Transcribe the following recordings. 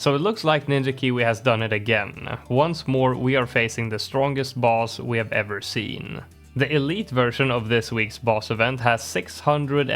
So it looks like Ninja Kiwi has done it again. Once more, we are facing the strongest boss we have ever seen. The elite version of this week's boss event has 650%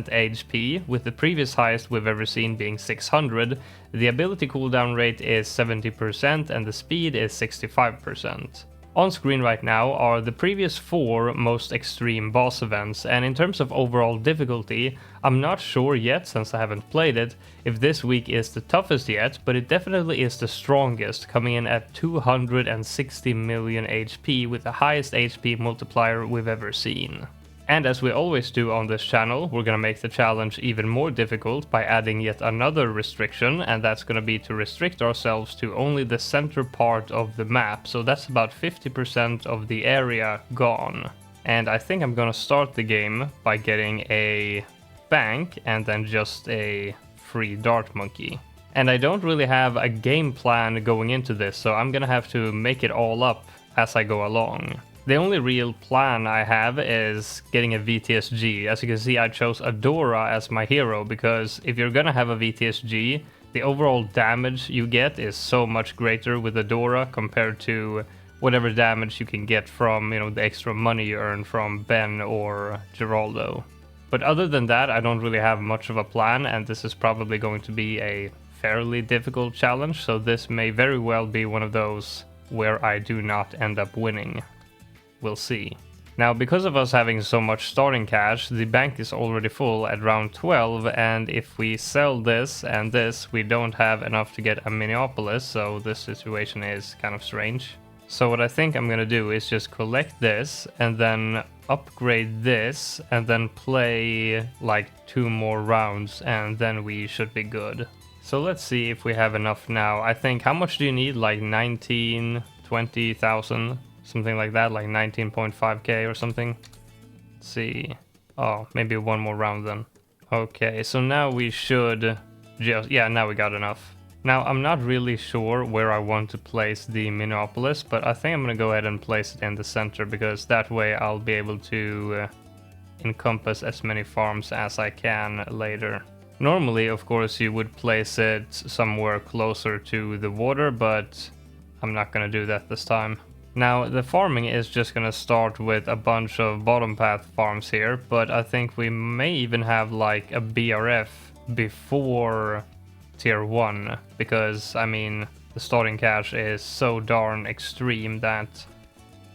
HP, with the previous highest we've ever seen being 600. The ability cooldown rate is 70% and the speed is 65%. On screen right now are the previous 4 most extreme boss events, and in terms of overall difficulty, I'm not sure yet, since I haven't played it, if this week is the toughest yet, but it definitely is the strongest, coming in at 260 million HP with the highest HP multiplier we've ever seen. And as we always do on this channel, we're gonna make the challenge even more difficult by adding yet another restriction, and that's gonna be to restrict ourselves to only the center part of the map, so that's about 50% of the area gone. And I think I'm gonna start the game by getting a bank and then just a free dart monkey. And I don't really have a game plan going into this, so I'm gonna have to make it all up as I go along. The only real plan I have is getting a VTSG. As you can see, I chose Adora as my hero because if you're gonna have a VTSG, the overall damage you get is so much greater with Adora compared to whatever damage you can get from, the extra money you earn from Ben or Geraldo. But other than that, I don't really have much of a plan, and this is probably going to be a fairly difficult challenge, so this may very well be one of those where I do not end up winning. We'll see. Now, because of us having so much starting cash, the bank is already full at round 12, and if we sell this and this, we don't have enough to get a Minneapolis, so this situation is kind of strange. So what I think I'm gonna do is just collect this, and then upgrade this, and then play like 2 more rounds, and then we should be good. So let's see if we have enough now. I think, how much do you need? Like 19, 20,000? Something like that, like 19.5k or something. Let's see. Oh, maybe 1 more round then. Okay, so now we should just... yeah, now we got enough. Now, I'm not really sure where I want to place the Minneapolis, but I think I'm gonna go ahead and place it in the center, because that way I'll be able to encompass as many farms as I can later. Normally, of course, you would place it somewhere closer to the water, but I'm not gonna do that this time. Now, the farming is just gonna start with a bunch of bottom path farms here, but I think we may even have like a BRF before tier 1, because, I mean, the starting cash is so darn extreme that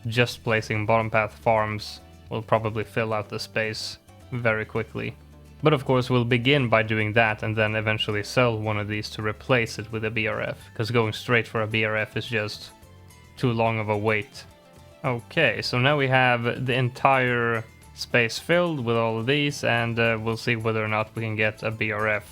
just placing bottom path farms will probably fill out the space very quickly. But of course, we'll begin by doing that and then eventually sell one of these to replace it with a BRF, because going straight for a BRF is just too long of a wait. Okay, so now we have the entire space filled with all of these, and we'll see whether or not we can get a BRF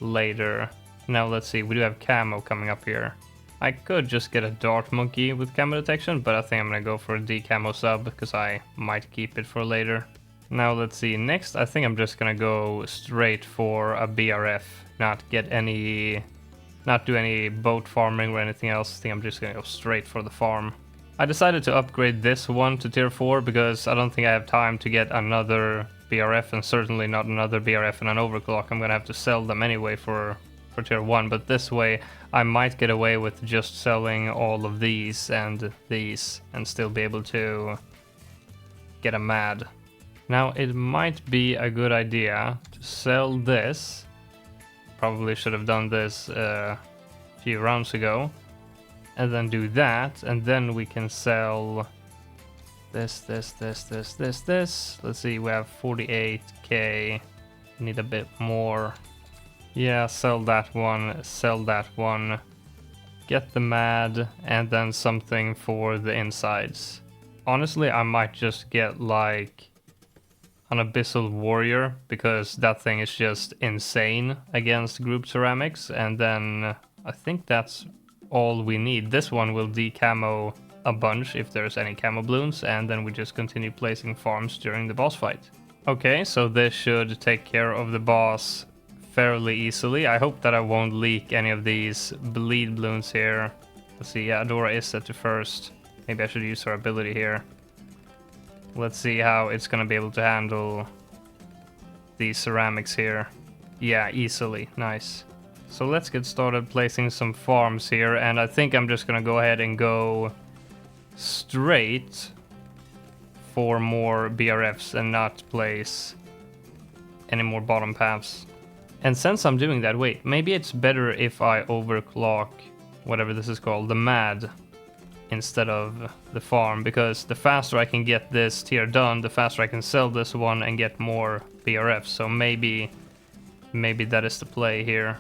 later. Now let's see, we do have camo coming up here. I could just get a dart monkey with camo detection, but I think I'm gonna go for a decamo sub because I might keep it for later. Now let's see, next I think I'm just gonna go straight for a BRF, not do any boat farming or anything else. I think I'm just gonna go straight for the farm. I decided to upgrade this one to tier 4 because I don't think I have time to get another BRF, and certainly not another BRF and an overclock. I'm gonna have to sell them anyway for tier 1, but this way I might get away with just selling all of these and still be able to get a MAD. Now it might be a good idea to sell this. Probably should have done this a few rounds ago. And then do that, and then we can sell this. Let's see, we have 48k. Need a bit more. Yeah, sell that one. Get the MAD, and then something for the insides. Honestly, I might just get like an Abyssal Warrior, because that thing is just insane against group ceramics, and then I think that's all we need. This one will decamo a bunch if there's any camo bloons, and then we just continue placing farms during the boss fight. Okay, so this should take care of the boss fairly easily. I hope that I won't leak any of these bleed bloons here. Let's see, yeah, Adora is set to first. Maybe I should use her ability here. Let's see how it's gonna be able to handle these ceramics here. Yeah, easily. Nice. So let's get started placing some farms here, and I think I'm just gonna go ahead and go straight for more BRFs and not place any more bottom paths. And since I'm doing that, wait, maybe it's better if I overclock whatever this is called, the MAD, instead of the farm, because the faster I can get this tier done, the faster I can sell this one and get more BRFs. So maybe that is the play here.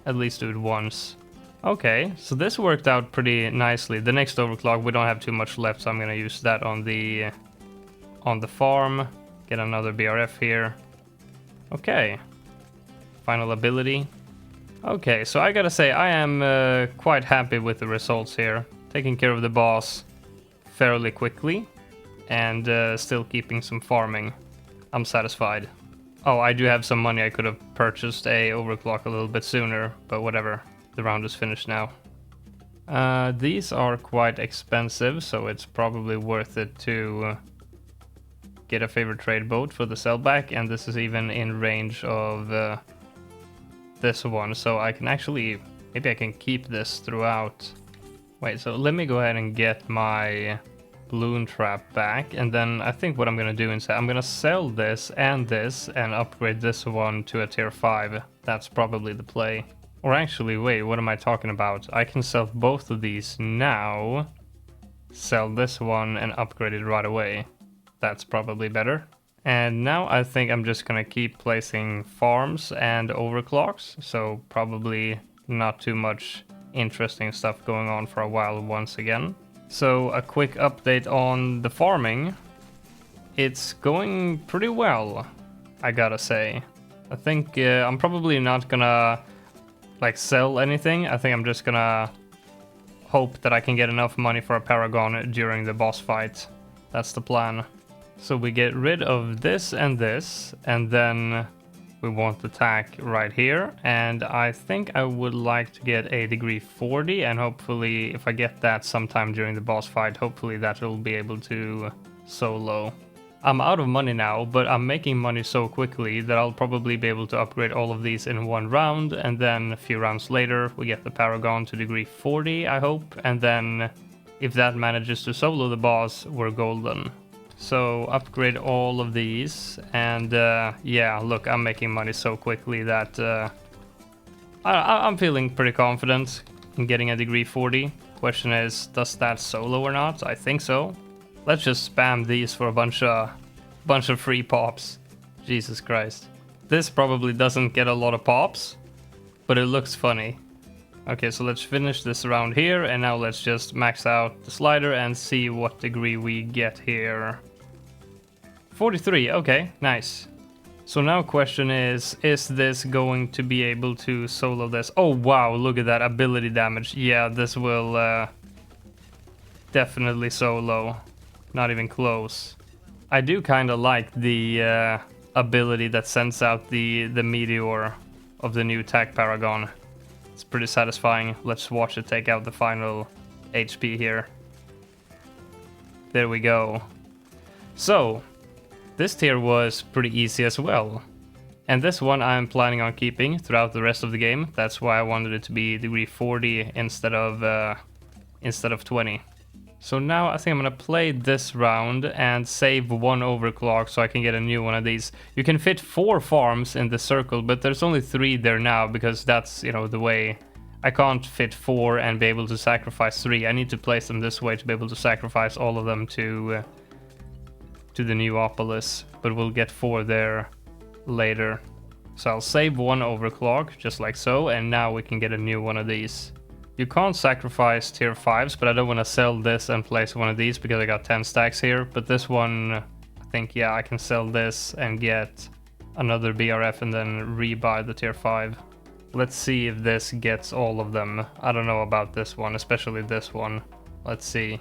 At least do it once. Okay, so this worked out pretty nicely. The next overclock, we don't have too much left, so I'm gonna use that on the farm. Get another BRF here. Okay. Final ability. Okay, so I gotta say, I am quite happy with the results here. Taking care of the boss fairly quickly, and still keeping some farming. I'm satisfied. Oh, I do have some money. I could have purchased a overclock a little bit sooner, but whatever. The round is finished now. These are quite expensive, so it's probably worth it to get a favorite trade boat for the sellback, and this is even in range of this one, so I can actually, maybe I can keep this throughout. Wait, so let me go ahead and get my balloon trap back, and then I think what I'm gonna do instead, I'm gonna sell this and upgrade this one to a tier 5. That's probably the play. Or actually, wait, what am I talking about? I can sell both of these now, sell this one and upgrade it right away. That's probably better. And now I think I'm just gonna keep placing farms and overclocks, so probably not too much interesting stuff going on for a while once again. So a quick update on the farming. It's going pretty well, I gotta say. I think I'm probably not gonna like sell anything. I think I'm just gonna hope that I can get enough money for a Paragon during the boss fight. That's the plan. So we get rid of this, and then we want the tack right here, and I think I would like to get a degree 40, and hopefully if I get that sometime during the boss fight, hopefully that will be able to solo. I'm out of money now, but I'm making money so quickly that I'll probably be able to upgrade all of these in one round, and then a few rounds later we get the Paragon to degree 40, I hope, and then if that manages to solo the boss, we're golden. So upgrade all of these, and yeah, look, I'm making money so quickly that I'm feeling pretty confident in getting a degree 40. Question is, does that solo or not? I think so. Let's just spam these for a bunch of free pops. Jesus Christ. This probably doesn't get a lot of pops, but it looks funny. Okay, so let's finish this round here, and now let's just max out the slider and see what degree we get here. 43, okay, nice. So now question is this going to be able to solo this? Oh wow, look at that ability damage. Yeah, this will definitely solo. Not even close. I do kind of like the ability that sends out the meteor of the new Tack Paragon. It's pretty satisfying. Let's watch it take out the final HP here. There we go. So, this tier was pretty easy as well. And this one I'm planning on keeping throughout the rest of the game. That's why I wanted it to be degree 40 instead of 20. So now I think I'm gonna play this round and save one overclock so I can get a new one of these. You can fit 4 farms in the circle, but there's only 3 there now because that's, you know, the way. I can't fit 4 and be able to sacrifice 3. I need to place them this way to be able to sacrifice all of them to the Newopolis, but we'll get 4 there later. So I'll save one overclock, just like so, and now we can get a new one of these. You can't sacrifice tier 5s, but I don't want to sell this and place one of these because I got 10 stacks here. But this one, I think, yeah, I can sell this and get another BRF and then rebuy the tier 5. Let's see if this gets all of them. I don't know about this one, especially this one. Let's see.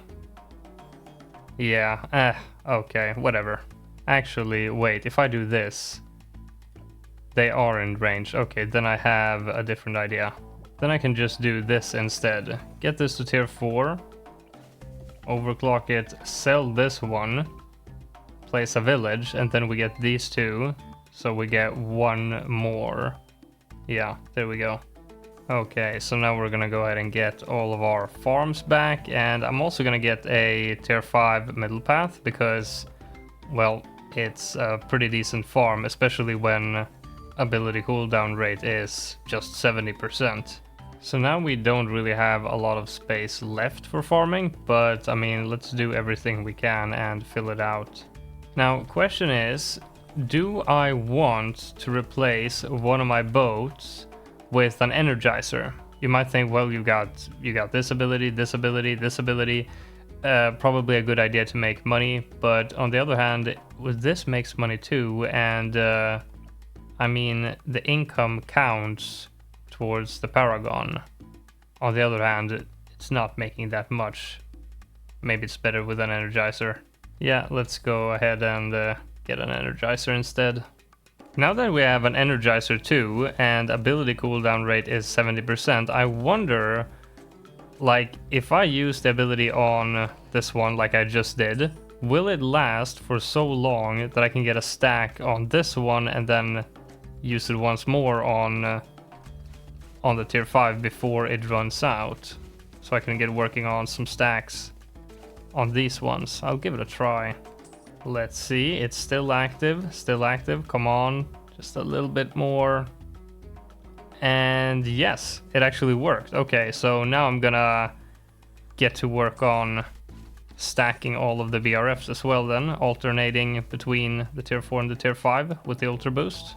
Yeah, okay, whatever. Actually, wait, if I do this, they are in range. Okay, then I have a different idea. Then I can just do this instead. Get this to tier 4, overclock it, sell this one, place a village, and then we get these 2, so we get 1 more. Yeah, there we go. Okay, so now we're gonna go ahead and get all of our farms back, and I'm also gonna get a tier 5 middle path because, well, it's a pretty decent farm, especially when ability cooldown rate is just 70%. So now we don't really have a lot of space left for farming, but I mean, let's do everything we can and fill it out. Now, question is, do I want to replace one of my boats with an energizer? You might think, well, you got this ability, this ability, this ability. Probably a good idea to make money, but on the other hand, this makes money too, and I mean, the income counts towards the Paragon. On the other hand, it's not making that much. Maybe it's better with an energizer. Yeah, let's go ahead and get an energizer instead. Now that we have an energizer too, and ability cooldown rate is 70%, I wonder, like, if I use the ability on this one like I just did, will it last for so long that I can get a stack on this one and then use it once more on the tier 5 before it runs out? So I can get working on some stacks on these ones. I'll give it a try. Let's see, it's still active, come on, just a little bit more. And yes, it actually worked. Okay, so now I'm gonna get to work on stacking all of the BRFs as well then, alternating between the tier 4 and the tier 5 with the Ultra Boost.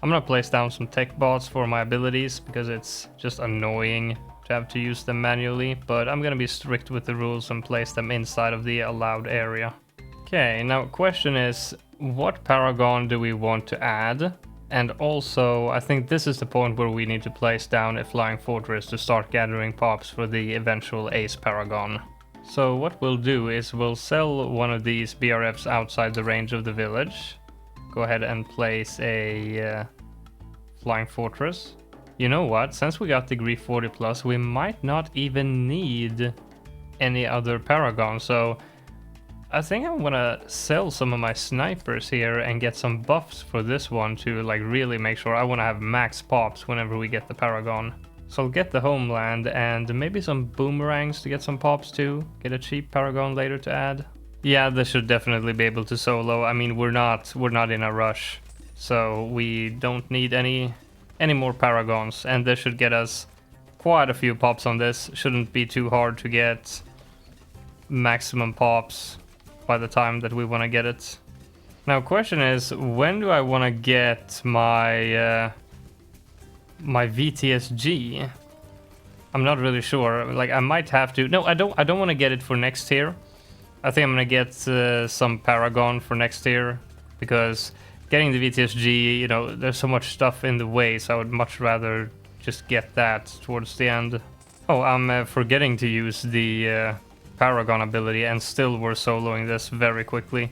I'm gonna place down some tech bots for my abilities because it's just annoying to have to use them manually, but I'm gonna be strict with the rules and place them inside of the allowed area. Okay, now question is, what Paragon do we want to add? And also, I think this is the point where we need to place down a Flying Fortress to start gathering pops for the eventual Ace Paragon. So what we'll do is we'll sell one of these BRFs outside the range of the village. Go ahead and place a Flying Fortress. You know what, since we got degree 40 plus, we might not even need any other Paragon, so I think I'm gonna sell some of my snipers here and get some buffs for this one to like really make sure. I wanna have max pops whenever we get the Paragon. So I'll get the Homeland and maybe some boomerangs to get some pops too. Get a cheap Paragon later to add. Yeah, this should definitely be able to solo. I mean, we're not in a rush, so we don't need any more Paragons, and this should get us quite a few pops on this. Shouldn't be too hard to get maximum pops by the time that we want to get it. Now, question is, when do I want to get my my VTSG? I'm not really sure. Like, I might have to. No, I don't want to get it for next tier. I think I'm gonna get some Paragon for next tier because getting the VTSG, you know, there's so much stuff in the way, so I would much rather just get that towards the end. Oh, I'm forgetting to use the Paragon ability, and still we're soloing this very quickly.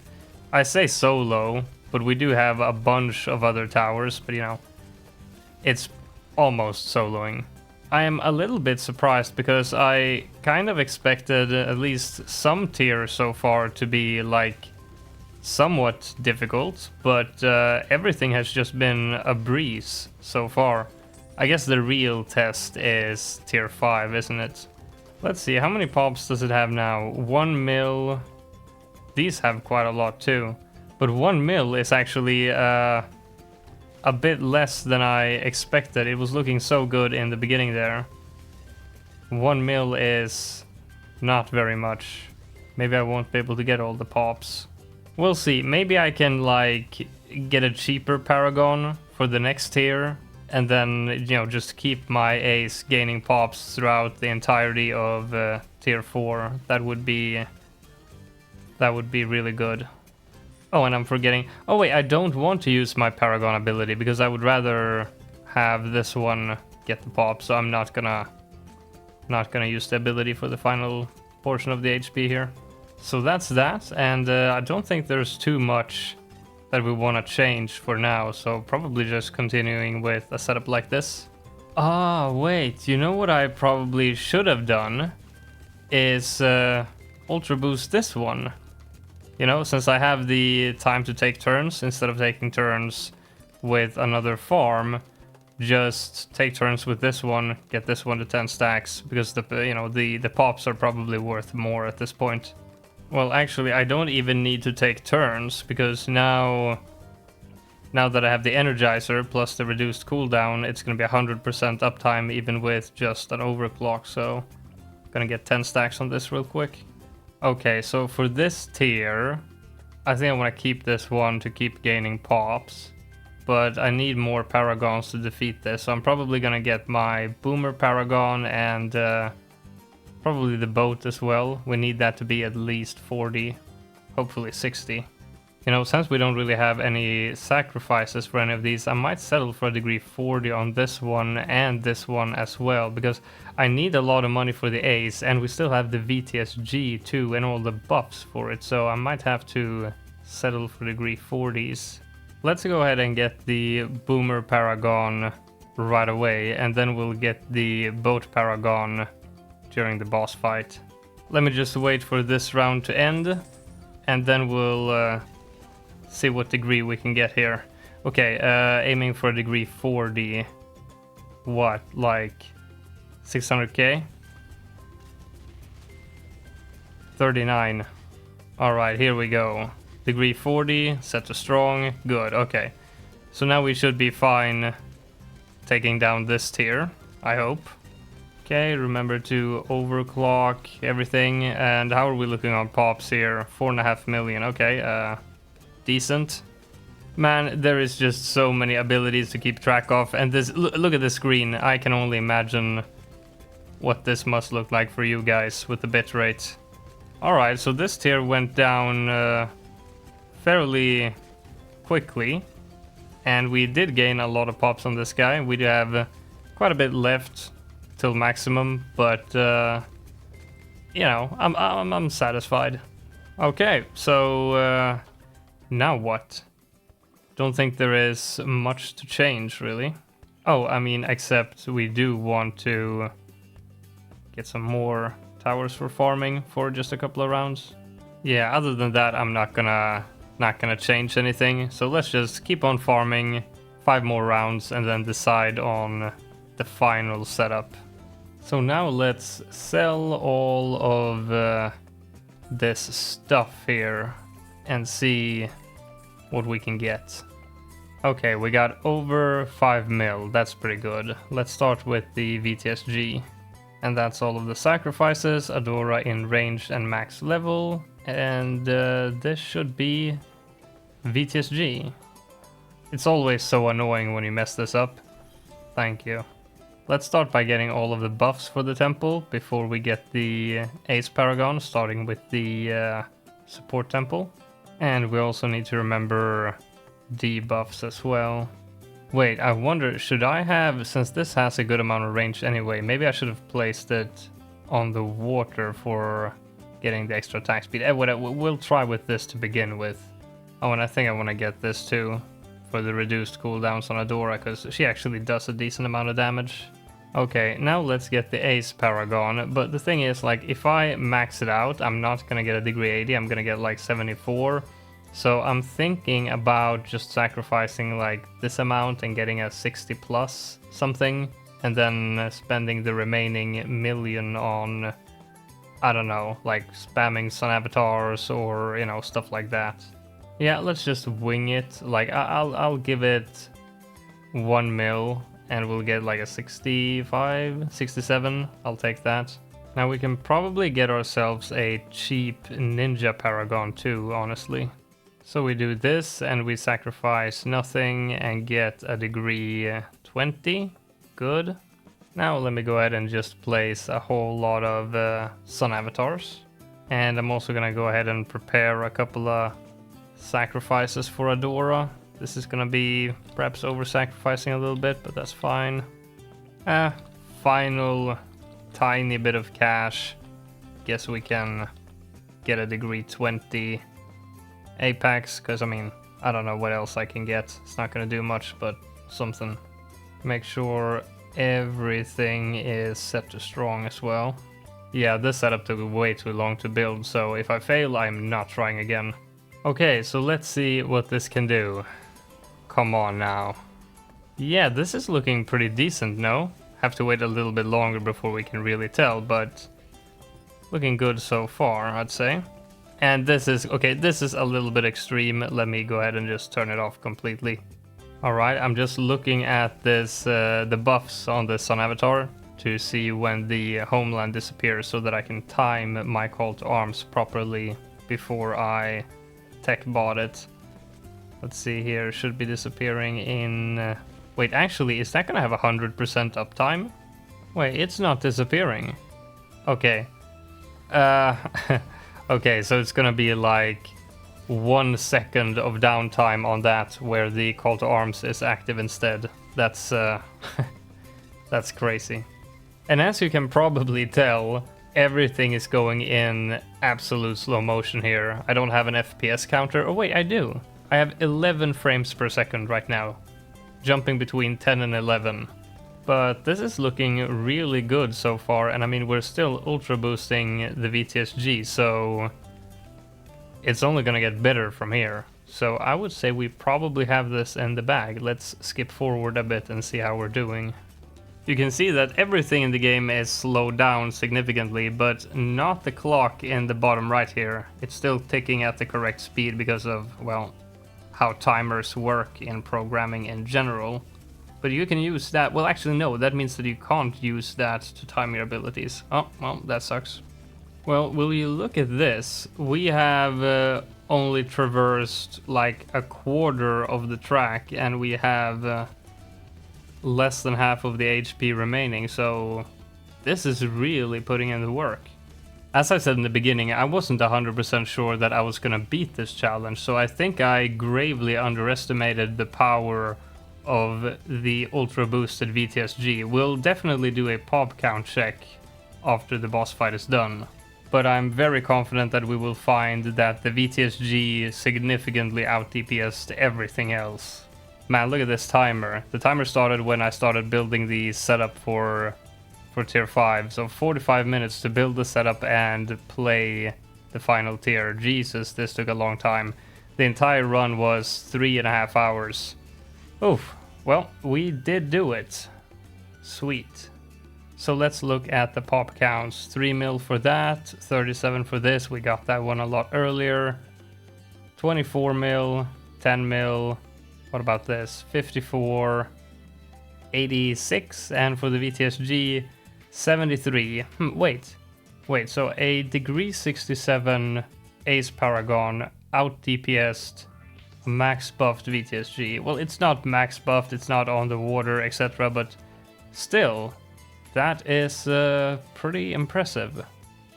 I say solo, but we do have a bunch of other towers, but you know, it's almost soloing. I am a little bit surprised because I kind of expected at least some tiers so far to be like somewhat difficult, but everything has just been a breeze so far. I guess the real test is tier 5, isn't it? Let's see, how many pops does it have now? 1 mil. These have quite a lot too, but 1 mil is actually a bit less than I expected. It was looking so good in the beginning there. 1 mil is not very much. Maybe I won't be able to get all the pops. We'll see. Maybe I can like get a cheaper Paragon for the next tier, and then, you know, just keep my ace gaining pops throughout the entirety of tier 4. That would be really good. Oh, and I'm forgetting. Oh wait, I don't want to use my Paragon ability because I would rather have this one get the pop, so I'm not gonna use the ability for the final portion of the HP here. So that's that, and I don't think there's too much that we want to change for now, so probably just continuing with a setup like this. Ah, wait, you know what I probably should have done is Ultra Boost this one. You know, since I have the time to take turns, instead of taking turns with another farm, just take turns with this one, get this one to 10 stacks, because the pops are probably worth more at this point. Well, actually, I don't even need to take turns, because now that I have the Energizer plus the reduced cooldown, it's going to be 100% uptime even with just an overclock, so I'm going to get 10 stacks on this real quick. Okay, so for this tier, I think I want to keep this one to keep gaining pops. But I need more paragons to defeat this, so I'm probably gonna get my boomer paragon and probably the boat as well. We need that to be at least 40, hopefully 60. You know, since we don't really have any sacrifices for any of these, I might settle for a degree 40 on this one and this one as well, because I need a lot of money for the ace, and we still have the VTSG too and all the buffs for it, so I might have to settle for degree 40s. Let's go ahead and get the Boomer Paragon right away, and then we'll get the Boat Paragon during the boss fight. Let me just wait for this round to end, and then we'll see what degree we can get here. Okay, aiming for degree 40. What, like 600k? 39. Alright, here we go. Degree 40, set to strong, good, okay. So now we should be fine taking down this tier, I hope. Okay, remember to overclock everything, and how are we looking on pops here? 4.5 million, okay, decent. Man, there is just so many abilities to keep track of, and this, look at the screen, I can only imagine what this must look like for you guys with the bitrate. Alright, so this tier went down fairly quickly, and we did gain a lot of pops on this guy. We do have quite a bit left till maximum, but you know, I'm satisfied. Okay, so now what? Don't think there is much to change really. Oh, I mean, except we do want to get some more towers for farming for just a couple of rounds. Yeah, other than that, I'm not gonna change anything, so let's just keep on farming 5 more rounds and then decide on the final setup. So now let's sell all of this stuff here and see what we can get. Okay, we got over 5 mil, that's pretty good. Let's start with the VTSG. And that's all of the sacrifices, Adora in range and max level, and this should be VTSG. It's always so annoying when you mess this up. Thank you. Let's start by getting all of the buffs for the temple before we get the Ace Paragon, starting with the support temple. And we also need to remember debuffs as well. Wait, I wonder, should I have, since this has a good amount of range anyway, maybe I should have placed it on the water for getting the extra attack speed. We'll try with this to begin with. Oh, and I think I want to get this too, for the reduced cooldowns on Adora, because she actually does a decent amount of damage. Okay, now let's get the Ace Paragon, but the thing is, like, if I max it out, I'm not gonna get a degree 80, I'm gonna get like 74. So I'm thinking about just sacrificing like this amount and getting a 60 plus something, and then spending the remaining million on, I don't know, like spamming Sun Avatars or, you know, stuff like that. Yeah, let's just wing it. Like, I'll give it 1 mil and we'll get like a 65, 67. I'll take that. Now we can probably get ourselves a cheap Ninja Paragon too, honestly. So we do this and we sacrifice nothing and get a degree 20. Good. Now let me go ahead and just place a whole lot of Sun Avatars. And I'm also gonna go ahead and prepare a couple of sacrifices for Adora. This is gonna be perhaps over-sacrificing a little bit, but that's fine. Final tiny bit of cash. Guess we can get a degree 20 Apex, because I mean, I don't know what else I can get. It's not gonna do much, but something. Make sure everything is set to strong as well. Yeah, this setup took way too long to build, so if I fail, I'm not trying again. Okay, so let's see what this can do. Come on now. Yeah, this is looking pretty decent, no? Have to wait a little bit longer before we can really tell, but looking good so far, I'd say. And this is, okay, this is a little bit extreme. Let me go ahead and just turn it off completely. Alright, I'm just looking at this, the buffs on the Sun Avatar to see when the homeland disappears so that I can time my call to arms properly before I tech bot it. Let's see here, should be disappearing in... wait, actually, is that gonna have 100% uptime? Wait, it's not disappearing. Okay. Okay, so it's gonna be like 1 second of downtime on that where the call to arms is active instead. That's that's crazy. And as you can probably tell, everything is going in absolute slow motion here. I don't have an FPS counter. Oh wait, I do. I have 11 frames per second right now, jumping between 10 and 11. But this is looking really good so far, and I mean, we're still ultra boosting the VTSG, so it's only gonna get better from here. So I would say we probably have this in the bag. Let's skip forward a bit and see how we're doing. You can see that everything in the game is slowed down significantly, but not the clock in the bottom right here. It's still ticking at the correct speed because of, well, how timers work in programming in general. But you can use that, well actually no, that means that you can't use that to time your abilities. Oh, well, that sucks. Well, will you look at this? We have only traversed like a quarter of the track, and we have less than half of the HP remaining, so this is really putting in the work. As I said in the beginning, I wasn't 100% sure that I was gonna beat this challenge, so I think I gravely underestimated the power of the ultra boosted VTSG. We'll definitely do a pop count check after the boss fight is done, but I'm very confident that we will find that the VTSG significantly out DPS'd everything else. Man, look at this timer. The timer started when I started building the setup for tier 5, so 45 minutes to build the setup and play the final tier. Jesus, this took a long time. The entire run was 3.5 hours. Oof, well, we did do it. Sweet. So let's look at the pop counts. 3 mil for that, 37 for this, we got that one a lot earlier. 24 mil, 10 mil, what about this? 54, 86, and for the VTSG, 73. Wait, so a degree 67 Ace Paragon out DPS'd max buffed VTSG. Well, it's not max buffed, it's not on the water, etc., but still, that is pretty impressive.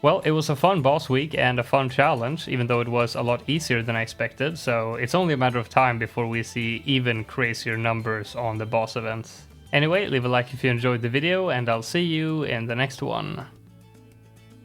Well, it was a fun boss week and a fun challenge, even though it was a lot easier than I expected, so it's only a matter of time before we see even crazier numbers on the boss events. Anyway, leave a like if you enjoyed the video, and I'll see you in the next one.